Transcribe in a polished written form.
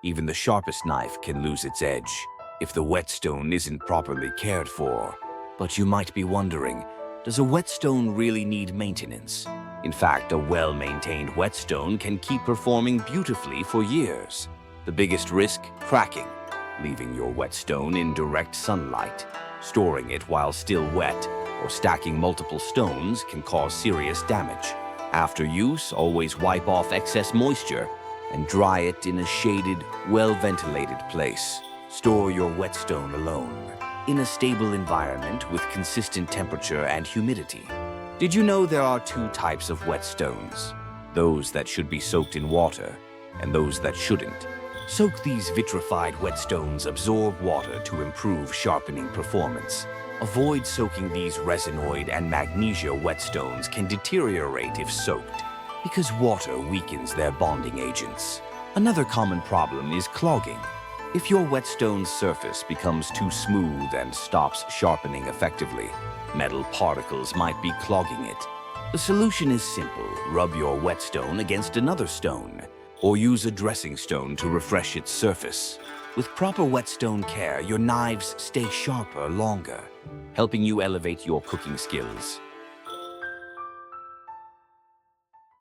Even the sharpest knife can lose its edge if the whetstone isn't properly cared for. But you might be wondering, does a whetstone really need maintenance? In fact, a well-maintained whetstone can keep performing beautifully for years. The biggest risk? Cracking. Leaving your whetstone in direct sunlight, storing it while still wet, or stacking multiple stones can cause serious damage. After use, always wipe off excess moisture and dry it in a shaded, well-ventilated place. Store your whetstone alone, in a stable environment with consistent temperature and humidity. Did you know there are two types of whetstones? Those that should be soaked in water, and those that shouldn't. Soak these vitrified whetstones absorb water to improve sharpening performance. Avoid soaking these resinoid and magnesia whetstones can deteriorate if soaked, because water weakens their bonding agents. Another common problem is clogging. If your whetstone's surface becomes too smooth and stops sharpening effectively, metal particles might be clogging it. The solution is simple. Rub your whetstone against another stone, or use a dressing stone to refresh its surface. With proper whetstone care, your knives stay sharper longer, helping you elevate your cooking skills.